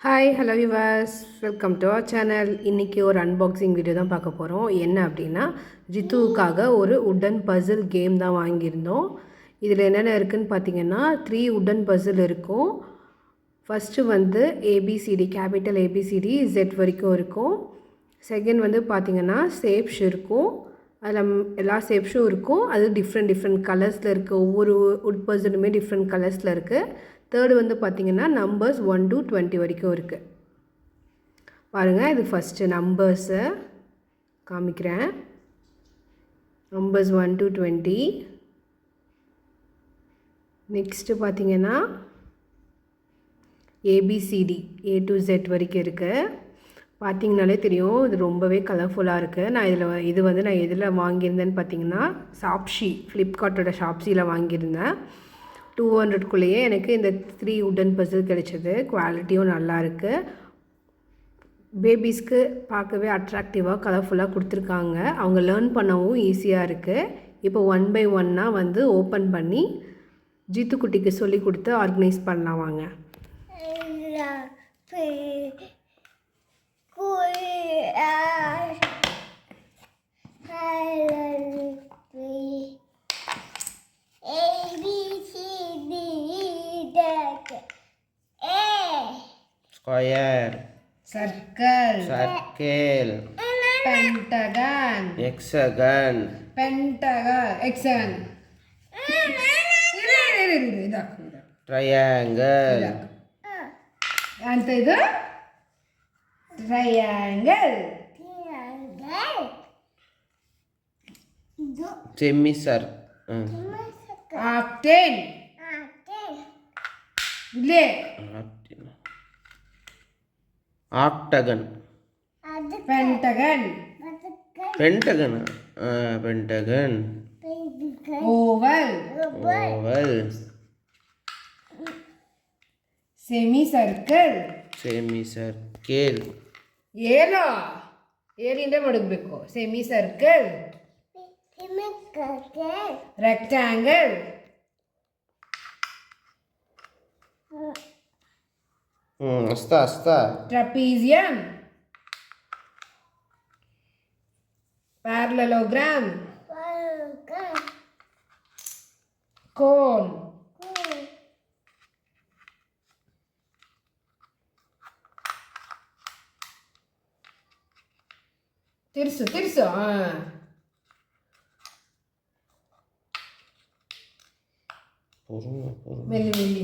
Hi hello விவாஸ், welcome to our channel. இன்றைக்கி ஒரு அன்பாக்சிங் வீடியோ தான் பார்க்க போகிறோம். என்ன அப்படின்னா, ஜித்துவுக்காக ஒரு உட்டன் பசில் கேம் தான் வாங்கியிருந்தோம். இதில் என்னென்ன இருக்குதுன்னு பார்த்தீங்கன்னா 3 உட்டன் பசில் இருக்கும். ஃபஸ்ட்டு வந்து ஏபிசிடி, கேபிட்டல் ஏபிசிடி Z வரைக்கும் இருக்கும். செகண்ட் வந்து பார்த்திங்கன்னா ஷேப்ஸ் இருக்கும். அதில் எல்லா ஷேப்ஸும் இருக்கும். அது டிஃப்ரெண்ட் கலர்ஸில் இருக்குது. ஒவ்வொரு உட் பசிலுமே டிஃப்ரெண்ட் கலர்ஸில் இருக்குது. தேர்டு வந்து பார்த்திங்கன்னா நம்பர்ஸ் 1 to 20 வரைக்கும் இருக்குது. பாருங்கள், இது ஃபஸ்ட்டு நம்பர்ஸை காமிக்கிறேன். Numbers 1 to 20. நெக்ஸ்ட்டு பார்த்திங்கன்னா ஏபிசிடி A to Z வரைக்கும் இருக்குது. பார்த்திங்கனாலே தெரியும், இது ரொம்பவே கலர்ஃபுல்லாக இருக்குது. இது வந்து நான் எதில் வாங்கியிருந்தேன்னு பார்த்தீங்கன்னா ஷாப்ஸி, ஃப்ளிப்கார்ட்டோட ஷாப்ஸியில் வாங்கியிருந்தேன். 200க்குள்ளேயே எனக்கு இந்த 3 உட்டன் பசில் கிடைச்சது. குவாலிட்டியும் நல்லா இருக்குது. பேபிஸ்க்கு பார்க்கவே அட்ராக்டிவாக கலர்ஃபுல்லாக கொடுத்துருக்காங்க. அவங்க லேர்ன் பண்ணவும் ஈஸியாக இருக்குது. இப்போ 1 by 1 வந்து ஓப்பன் பண்ணி ஜித்துக்குட்டிக்கு சொல்லி கொடுத்து ஆர்கனைஸ் பண்ணலாம் வாங்க. Square, Circle, Pentagon, Hexagon, Hexagon, Triangle, ಅಂತ ಇದು ಟ್ರಯಾಂಗಲ್, Semicircle, ಆಕ್ಟೇನ್, ಇಲ್ಲೇ Octagon, pentagon, Pentagon, oval, semicircle, ಏನೋ ಏನಿಂದ ಮಡಗಬೇಕು. Semicircle, rectangle, trapezium, parallelogram, cone, ತಿರ್ಸು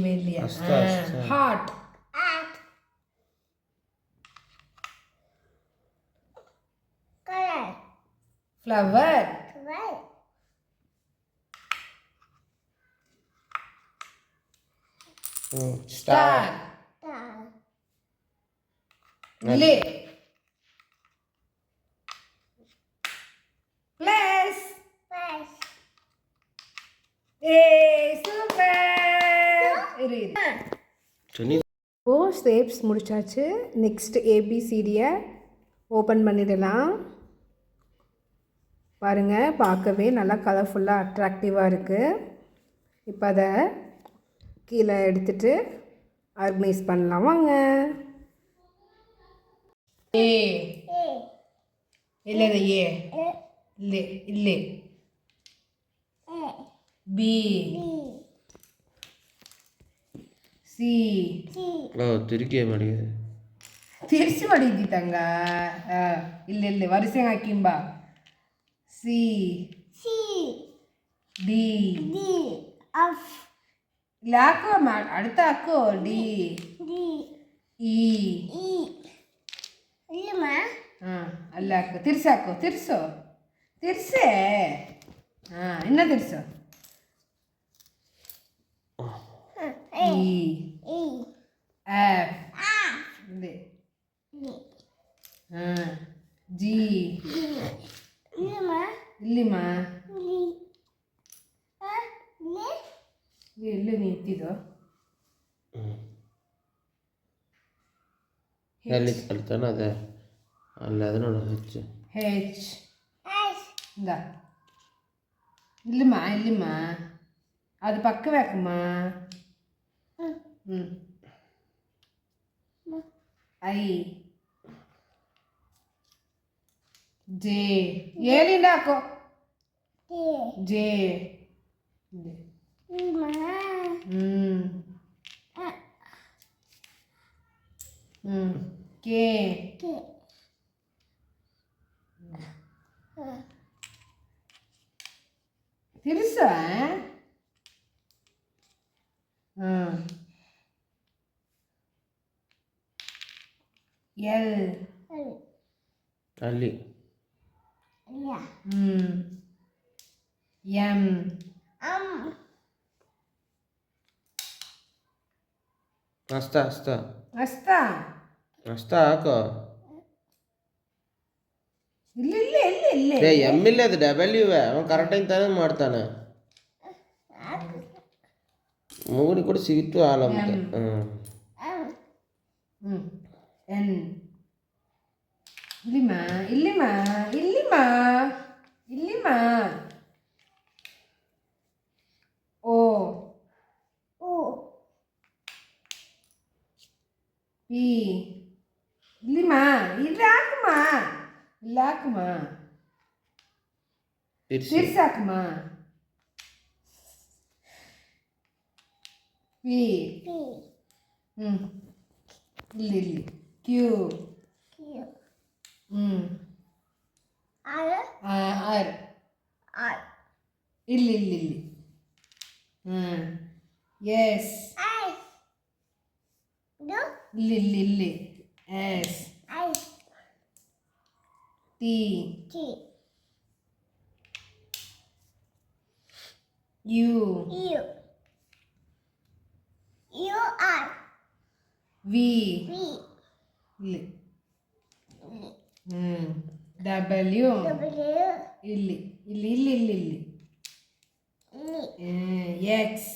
ಮೆಲ್ಲಿ ಹಾರ್ಟ್, ಫ್ಲವರ್, ಸ್ಟಾರ್, ಲೇ, ಪ್ಲಸ್, சூப்பர். இப்போ ஸ்டெப்ஸ் முடிச்சாச்சு. நெக்ஸ்ட் ஏபிசிடியை ஓப்பன் பண்ணிடலாம். பாருங்கள், பார்க்கவே நல்லா கலர்ஃபுல்லாக அட்ராக்டிவாக இருக்குது. இப்போ அதை கீழே எடுத்துகிட்டு ஆர்கனைஸ் பண்ணலாம் வாங்க. ஏ இல்லை, ஏ இல்லை, பி, சி, ತಿರ್ಸಿ ಮಡಿದ್ದಿತ್ತಂಗ. ಇಲ್ಲ ವರಿಸೆ ಹಾಕಿಂಬ. ಸಿ, ಡಿ, ಇಲ್ಲ ಹಾಕೋ, அடுத்த ಹಾಕೋ. ಡಿ, ಇ, ಅಲ್ಲ ಹಾಕೋ. ತಿರ್ಸೆ. ಇನ್ನ ತಿರ್ಸು. ಇ, ಎಫ್, ಜಿ, ಇಲ್ಲಿಮ್ಮ ಎಲ್ಲಿ ನಿಂತಿದ್ದು ಕಲ್ತಾನ ಅದೇ ಅಲ್ಲ, ಅದು ನೋಡು ಹೆಚ್ಚು. ಹೆಚ್, ಇಲ್ಲಿಮ್ಮ ಅದು ಪಕ್ಕವೇ ಹಾಕಮ್ಮ. ಐ ಜೆ ಏನಿಲ್ಲ ಹಾಕೋ ಜೆ ಕೆ ತಿರ್ಸ ಎಲ್ ಅಲ್ಲಿ ಎಂ ಹಸ್ತಾ ಅಸ್ತಾ ಹಸ್ತಾ ಹಾಕೋ ಇಲ್ಲಿ ಏ ಎಮ್ ಇಲ್ಲ ಅದು ಡಬಲ್ಯೂ ಅವನು ಕರೆಕ್ಟಾಗಿ ತಾನೇ ಮಾಡ್ತಾನೆ ಮೂಗಡಿ ಕೂಡ ಸಿಗಿತ್ತು ಹಾಲಂತ ಎನ್ ಇಲ್ಲಿಮ್ಮ ಓ ಪಿ ಇಲ್ಲಿಮ್ಮ ಇಲ್ಲಿ ಹಾಕಮ್ಮ ತಿರ್ಸಾಕಮ್ಮ ಪಿ ಇಲ್ಲಿ ಕ್ಯೂ ಆರ್ ಇಲ್ಲಿ ಎಸ್ ಇಲ್ಲಿ ಎಸ್ ಟಿ ಯು ವಿ ಇಲ್ಲಿ ಡಬ್ಲ್ಯೂ ಇಲ್ಲಿ ಎಕ್ಸ್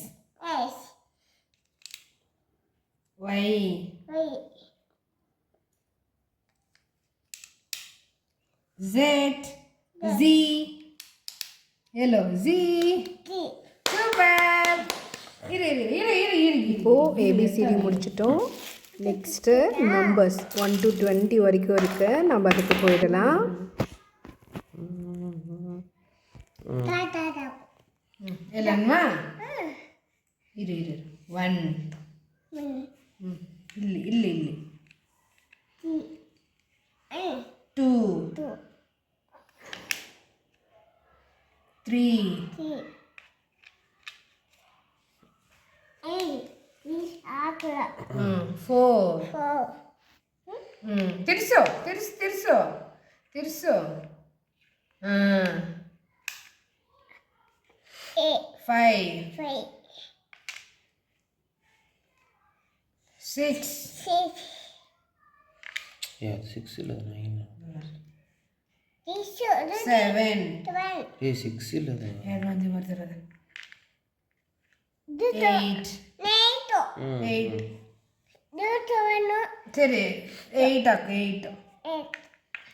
ವೈ ಝೆಡ್ ಝಿ ಎಲ್ಲೋ ಝಿ சூப்பர் இரு இப்போது ஏபிசிடி முடிச்சிட்டோம். நெக்ஸ்ட்டு நம்பர்ஸ் 1 to 20 வரைக்கும் இருக்கு. நம்ம அதுக்கு போயிடலாம். இல்லைங்கம்மா இரு 1 இல்லை 2 3 4 ತಿರ್ಸು 5 6 6 ಇಲ್ಲ 9 7 6 ಇಲ್ಲ ಎರಡು ಮಂದಿ ಬರ್ತಿರೋದು 8 ಸರಿ 8 ಹಾಕು 8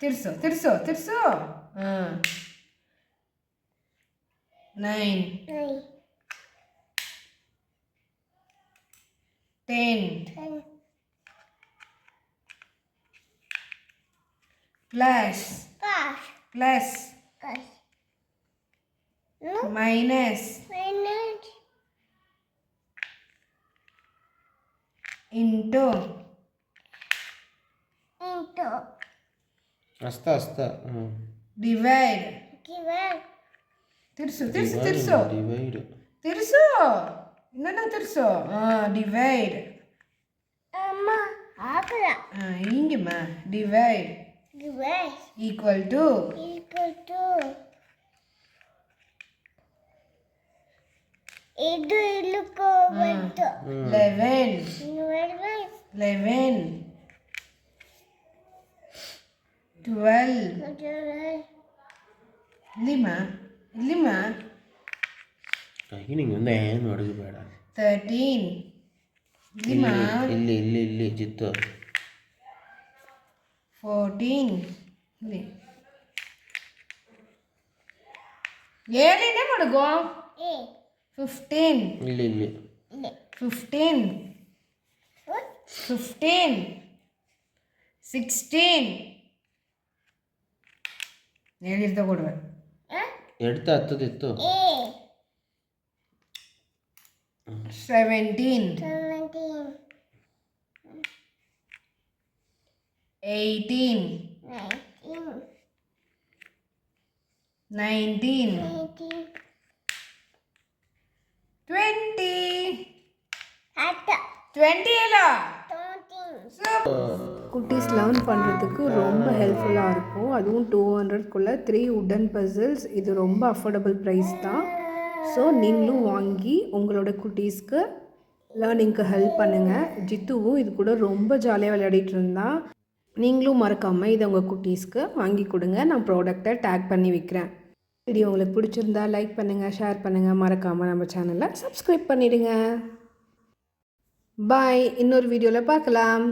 ತಿರ್ಸು 9 10 plus minus into ಹಸ್ತಾ divide ತಿರ್ಸು ಇನ್ನೊಂದು ತಿರ್ಸು divide ಹಿಂಗೆಮ್ಮ divide equal to ಇದು ಇಲ್ಲುಕೋ ಬಂತು 11 12 ಇಲ್ಲಿಮ್ಮ ಕೈಗೆ ನಿಂಗೆ ಒಂದು ಏನು ಅಡುಗೆ ಬೇಡ 13 ಇಲ್ಲಿಮ್ಮ ಇಲ್ಲಿ ಜಿತ್ತು 14 ಇಲ್ಲಿ ಏನೇನೇ ಮಡಗೋ 15 ಇಲ್ಲಿ 15 16 ಹೇಳಿರ್ತ ಕೊಡುವೆ ಎಡ್ತ ಹತ್ತದಿತ್ತು 17 17 18 19 19 18 20 அட்டா 20 இல்ல 13 குட்டீஸ் லேர்ன் பண்ணுறதுக்கு ரொம்ப ஹெல்ப்ஃபுல்லாக இருக்கும். அதுவும் 200குள்ளே 3 உட்டன் பசில்ஸ். இது ரொம்ப அஃபோர்டபுள் ப்ரைஸ் தான். ஸோ நீங்களும் வாங்கி உங்களோட குட்டீஸ்க்கு லேர்னிங்க்கு ஹெல்ப் பண்ணுங்கள். ஜித்துவும் இது கூட ரொம்ப ஜாலியாக விளையாடிட்டு இருந்தா. நீங்களும் மறக்காமல் இதை உங்கள் குட்டீஸ்க்கு வாங்கி கொடுங்க. நான் ப்ராடக்டை டேக் பண்ணி வைக்கிறேன். வீடியோ உங்களுக்கு பிடிச்சிருந்தா லைக் பண்ணுங்கள், ஷேர் பண்ணுங்கள், மறக்காமல் நம்ம சேனலை சப்ஸ்கிரைப் பண்ணிடுங்க. பாய், இன்னொரு வீடியோவில் பார்க்கலாம்.